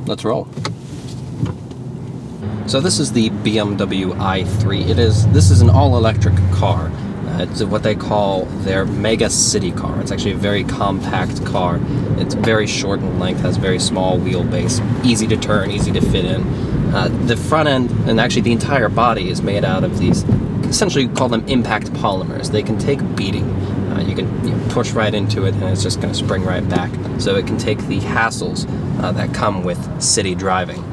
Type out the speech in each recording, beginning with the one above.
let's roll. So this is the BMW i3. This is an all-electric car. It's what they call their mega city car. It's actually a very compact car. It's very short in length, has very small wheelbase, easy to turn, easy to fit in. The front end, and actually the entire body, is made out of these, essentially call them impact polymers. They can take beating. You can push right into it and it's just going to spring right back. So it can take the hassles that come with city driving.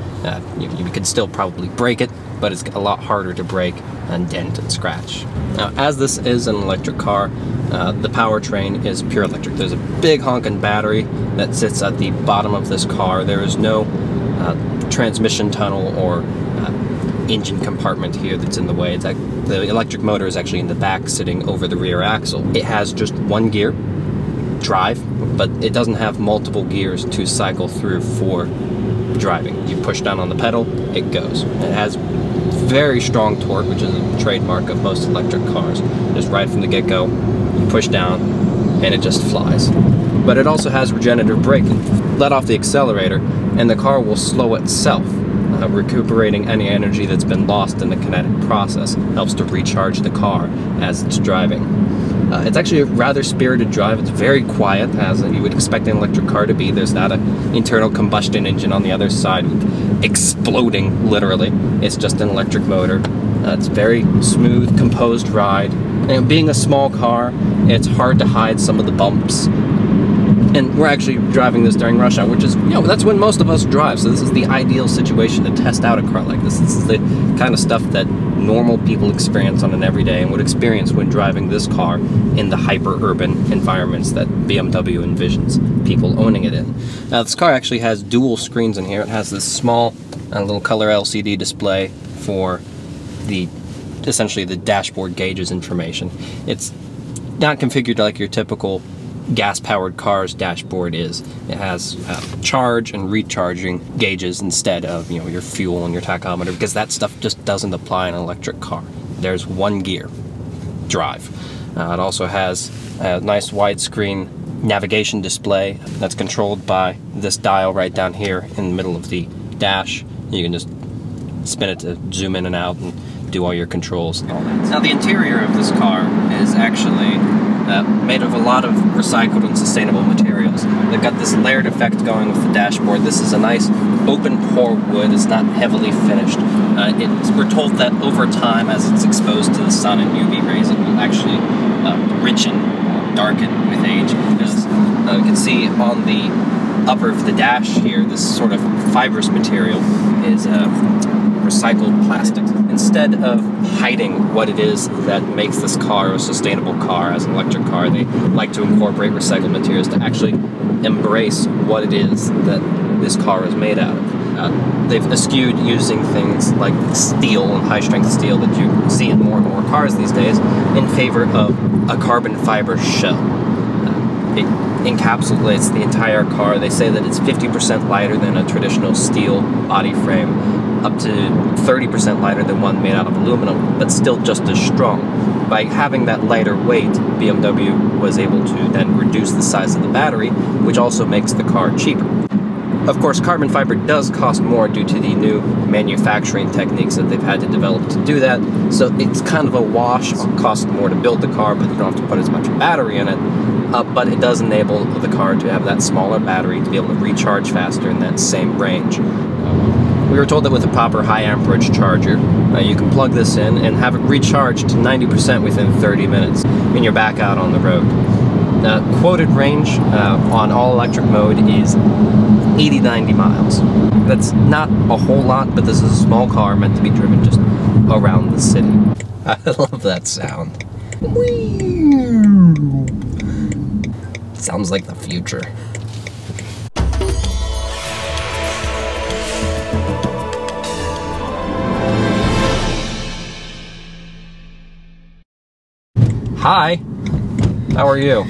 You could still probably break it, but it's a lot harder to break and dent and scratch. Now, as this is an electric car, the powertrain is pure electric. There's a big honking battery that sits at the bottom of this car. There is no transmission tunnel or engine compartment here that's in the way. The electric motor is actually in the back, sitting over the rear axle. It has just one gear, drive, but it doesn't have multiple gears to cycle through for driving. You push down on the pedal, it goes. It has very strong torque, which is a trademark of most electric cars. Just right from the get-go, you push down and it just flies. But it also has regenerative braking. Let off the accelerator and the car will slow itself, recuperating any energy that's been lost in the kinetic process. Helps to recharge the car as it's driving. It's actually a rather spirited drive. It's very quiet, as you would expect an electric car to be. There's not an internal combustion engine on the other side exploding, literally. It's just an electric motor. It's very smooth, composed ride. And being a small car, it's hard to hide some of the bumps. And we're actually driving this during rush hour, which is, that's when most of us drive. So this is the ideal situation to test out a car like this. This is the kind of stuff that normal people experience on an everyday and would experience when driving this car in the hyper-urban environments that BMW envisions people owning it in. Now, this car actually has dual screens in here. It has this small little color LCD display for essentially the dashboard gauges information. It's not configured like your typical gas-powered car's dashboard is. It has charge and recharging gauges instead of your fuel and your tachometer, because that stuff just doesn't apply in an electric car. There's one gear, drive. It also has a nice widescreen navigation display that's controlled by this dial right down here in the middle of the dash. You can just spin it to zoom in and out and do all your controls and all that. Now, the interior of this car is actually made of a lot of recycled and sustainable materials. They've got this layered effect going with the dashboard. This is a nice open pore wood. It's not heavily finished. We're told that over time, as it's exposed to the sun and UV rays, it will actually richen or darken with age. You can see on the upper of the dash here, this sort of fibrous material is recycled plastics. Instead of hiding what it is that makes this car a sustainable car as an electric car, they like to incorporate recycled materials to actually embrace what it is that this car is made out of. They've eschewed using things like steel and high-strength steel that you see in more and more cars these days in favor of a carbon fiber shell. It encapsulates the entire car. They say that it's 50% lighter than a traditional steel body frame, up to 30% lighter than one made out of aluminum, but still just as strong. By having that lighter weight, BMW was able to then reduce the size of the battery, which also makes the car cheaper. Of course, carbon fiber does cost more due to the new manufacturing techniques that they've had to develop to do that, so it's kind of a wash. It costs more to build the car, but you don't have to put as much battery in it. But it does enable the car to have that smaller battery to be able to recharge faster in that same range. We were told that with a proper high amperage charger, you can plug this in and have it recharged to 90% within 30 minutes, and you're back out on the road. Quoted range on all-electric mode is 80-90 miles. That's not a whole lot, but this is a small car meant to be driven just around the city. I love that sound. Sounds like the future. Hi, how are you?